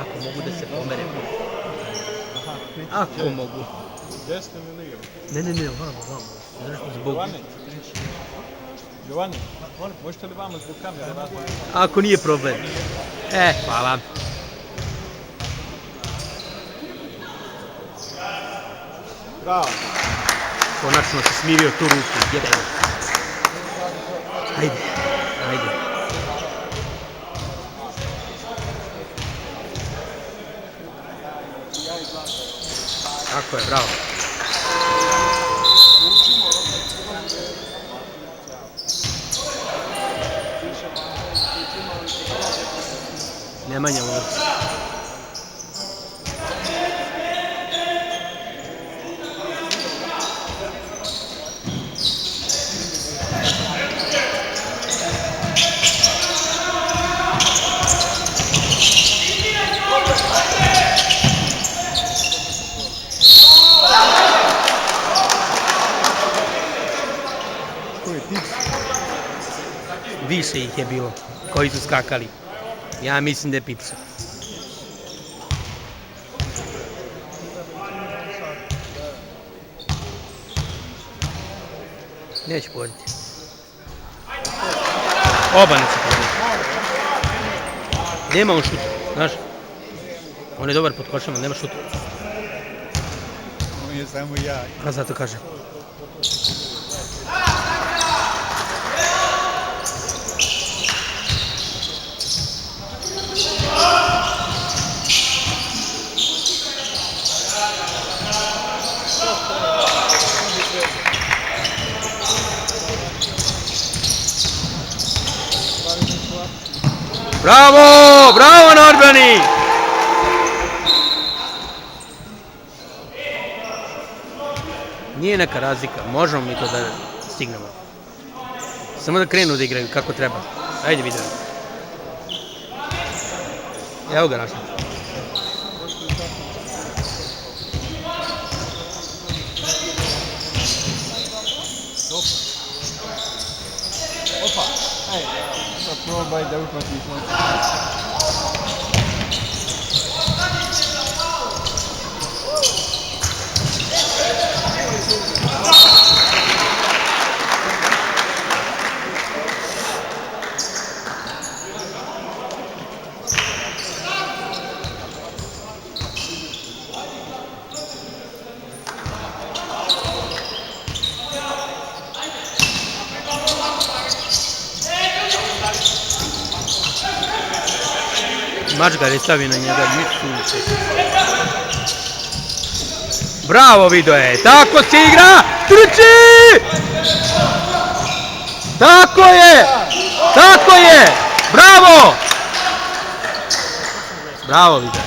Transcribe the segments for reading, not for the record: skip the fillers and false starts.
Ako mogu da se pomerem. Ako mogu. Desno ili lijevo? Ne, vamo. Zašto zbog... Giovanni, možete li vama zbog kamere različiti? Ako nije problem. Hvala. Bravo. Konačno se smirio tu ruku. Jebeno. Ajde. Tako je, bravo. Nemanja ovdje. Više ih je bilo koji su skakali. Ja mislim da je Pipsa. Neću pođeti. Oba neću pođeti. Nema on šut, znaš? On je dobar pod košama, nema šuta. On je samo ja. A zato kažem. Bravo na odbrani! Nije neka razlika, možemo mi to da stignemo. Samo da krenu da igraju kako treba. Ajde vidimo. Evo ga našli. Opa, sad probaj da uhvatiš noć. Mačgar je stavio na njega miču. Bravo Vidoje, tako se igra! Trči! Tako je! Bravo! Bravo Vidoje.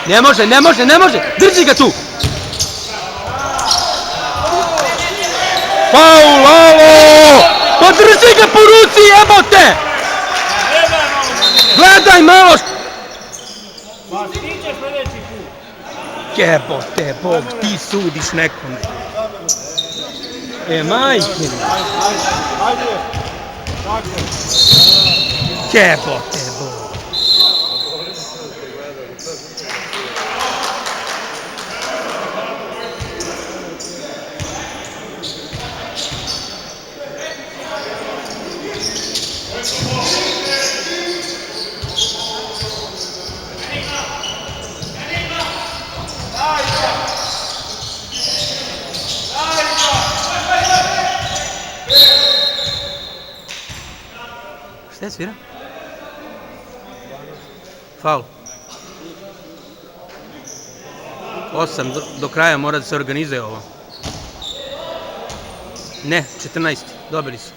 Ne može! Drži ga tu! Faul, alo! Pa drži ga po ruci, jebote! Gledaj malo! Jebote, Bog, ti sudiš nekome. Majke mi. Jebote, Bog. Šta je svira? Faul. 8 do kraja mora da se organizuje ovo. Ne, 14. Dobili su.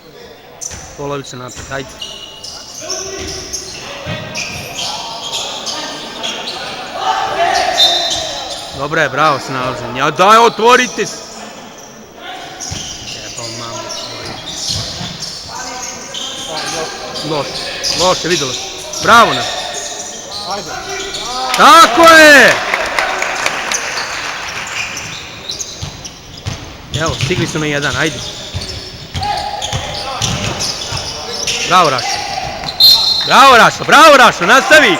Polovičan napad, ajde. Dobro je, bravo snalaženje. A daj, otvorite se! Jebao mamu svoju. Loše, vidjelo se. Bravo nam. Ajde. Tako je! Evo, stigli su na jedan, ajde. Bravo, Rašo. Bravo, Rašo, bravo, Rašo, nastavi!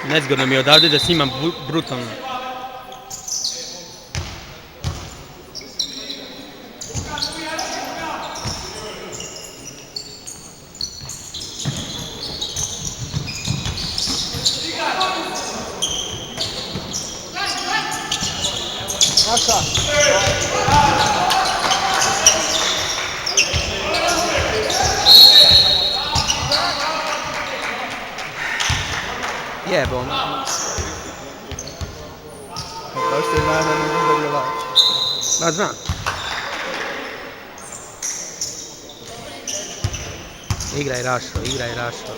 Nezgodno mi je odavde da snimam brutalno. Naša. Jebom. Baš te najmanje udario lač. Ma znam. Igraj Rašo, igraj Rašo.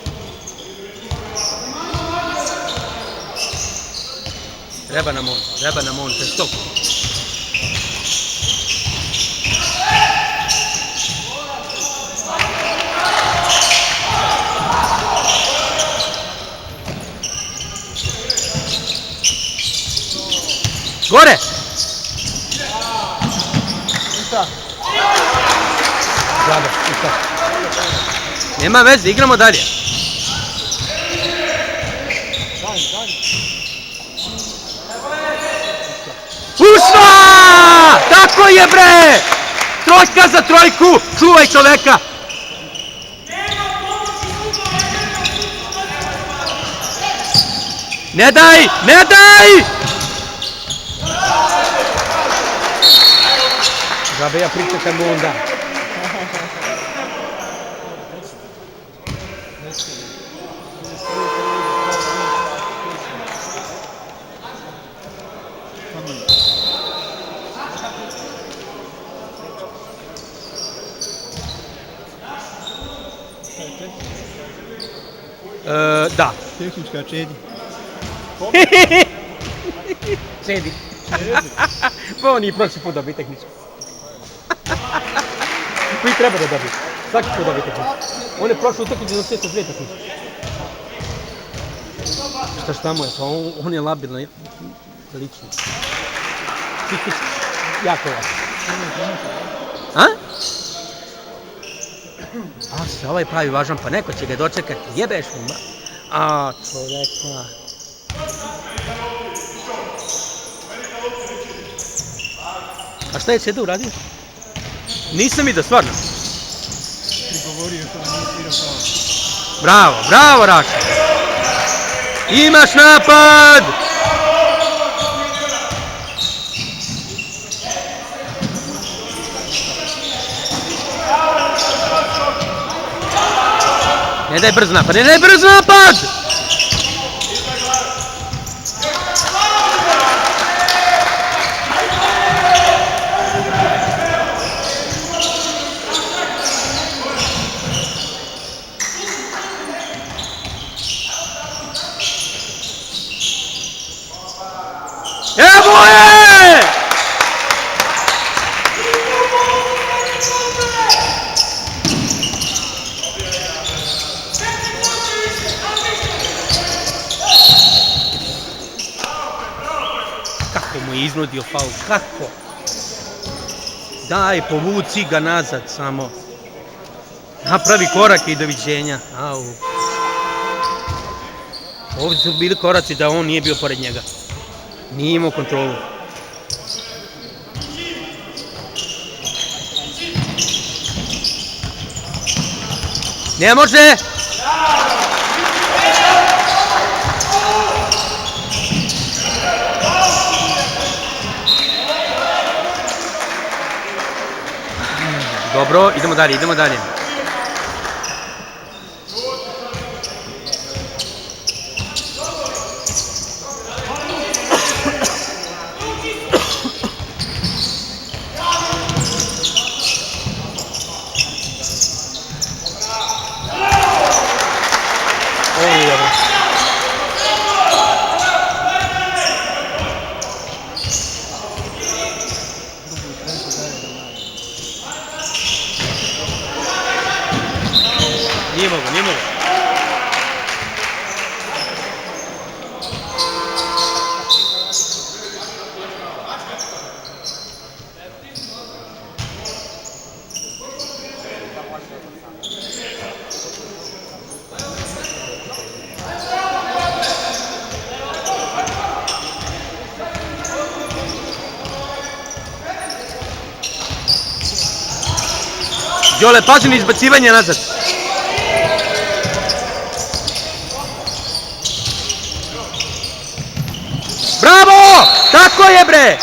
Treba nam on, stop. Gore! Ništa. Džabe, ništa. Nema veze, igramo dalje. Danj. Ušla! Tako je, bre! Trojka za trojku! Čuvaj čoveka! Ne daj! Ne daj! Žabe, ja pričekam mu onda. Da. Tehnička čedi. Sedi. Pa on nije prošli put dobio tehničku. Koji treba da dobije. Svaki put dobije tehničku. On je prošli utakmicu za sve sa dvije tehničke. Šta mu je? Pa on je labilno lično. Psihički. Jako je. A? A se ovaj pravi važan, pa neko će ga dočekati. Jebeš mu, ma. A, čoveka. A šta je Čeda uradio? Nisam vidio, stvarno. Prigovorio što nije svirao kao. Bravo, bravo Rašo. Imaš napad! Ne daj brz napad, ne daj brz napad! Evo je! Kako mu je iznudio faul, kako? Daj, povuci ga nazad samo. Napravi korak i doviđenja. Au. Ovdje su bili koraci da on nije bio pored njega. Nije imao kontrolu. Ne može! Dobro, idemo dalje, idemo dalje. Đole, pazi na izbacivanje nazad. Bravo! Tako je, bre!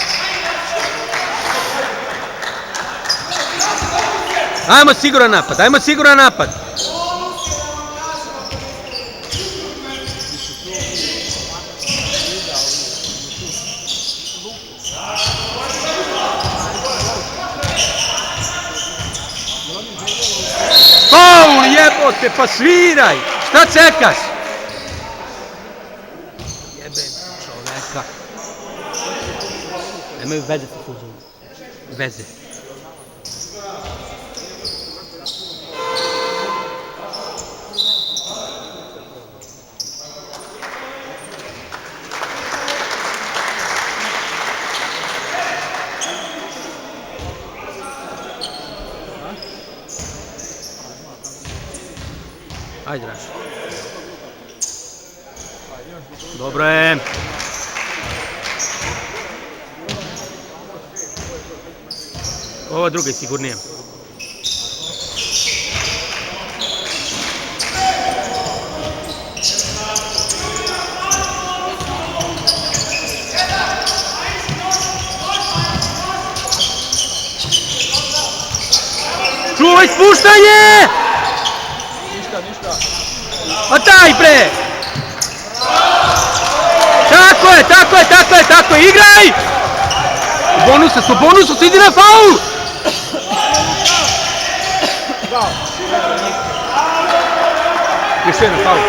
Ajmo siguran napad, ajmo siguran napad. Faul, jebote, pa sviraj! Šta čekaš? Jebem čoveka. Nemaju veze sa suzom. Veze. Ajde, Raš. Dobro je. Ova druga je sigurnija. Čuvaj spuštanje! Ništa. A daj, bre! Tako je, igraj! U bonusu se idi na faul! Još jedan faul.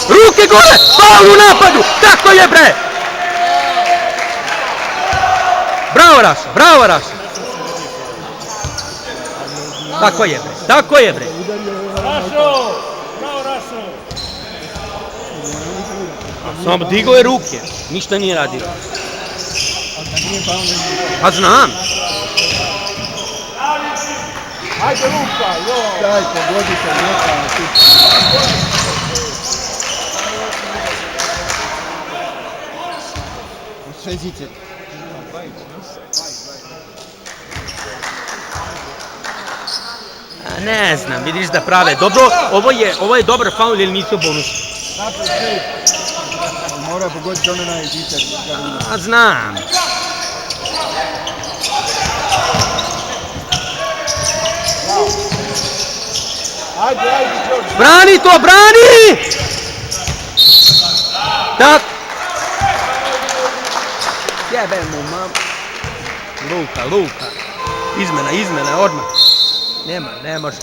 Ruke gore! Faul u napadu! Tako je, bre! Bravo, Raša! Tako je, bre! Rašo! Bravo, Rašo! Samo digao je ruke, ništa nije radio. A znam. Ajde, Luka, jo! Daj, pogodi se, sve zice. Ne znam, vidiš da prave. Dobro, ovo je dobar faul ili nisu bonus. Mora pogoditi onaj zice. A znam. Ajde, Đorđe. Brani to, brani! Tak. Jebem mu, mam. Luka. Izmena, odmah. Ne može.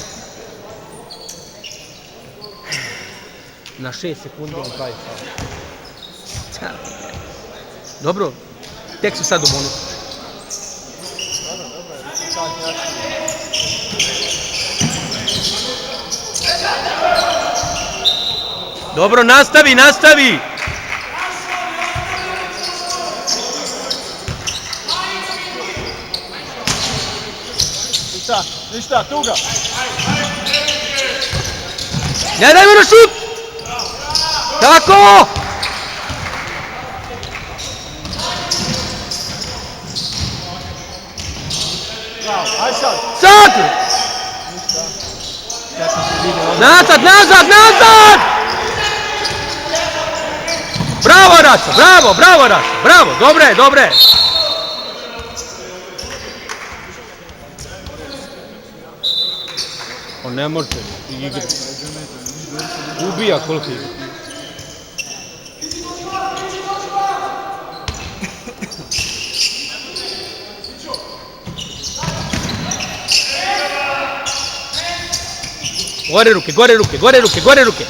Na 6 sekundi on pravi faul. Dobro, tek su sad u bonusu. Dobro, nastavi! Ništa, tuga! Ne daj mu na šut! Tako! Aj sad! Sad! Nazad! Bravo, Raša! Bravo! Dobre! On ne može igrati. Ubija koliko igra.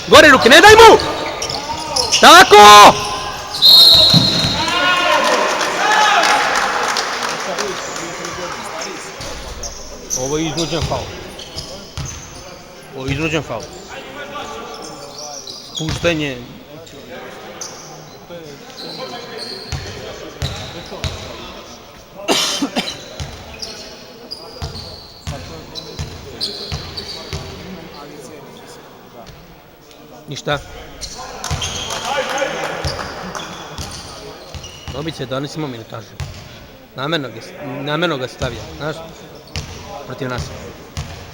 Gore ruke, ne daj mu! Tako! Ovo je iznuđen faul. Spuštanje. Ništa. Dobit će, danas imamo minutaže. Namjerno ga stavlja, znaš? Protiv nas.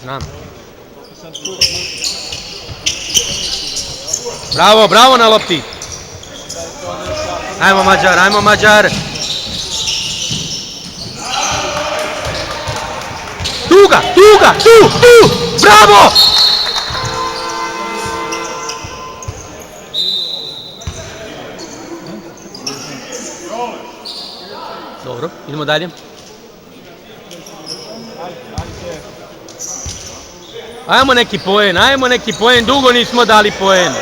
Znam. Bravo, bravo na lopti. Ajmo Mađar, ajmo Mađar. Tu! Bravo! Dobro, idemo dalje. Ajmo neki poen, dugo nismo dali poen.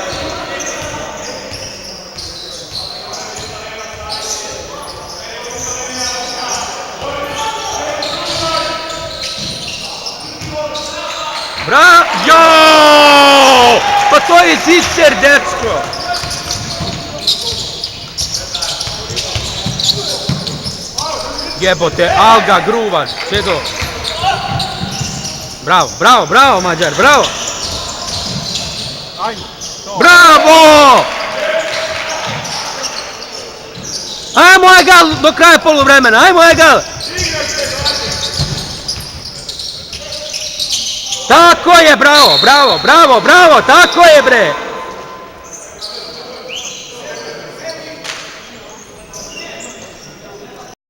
Joooo! Pa to je zicer, dečko! Jebote, Alga, gruvač, Čedo. Bravo, Mađar, bravo! Bravo! Ajmo Egal do kraja poluvremena, ajmo Egal! Tako je, bravo, tako je bre!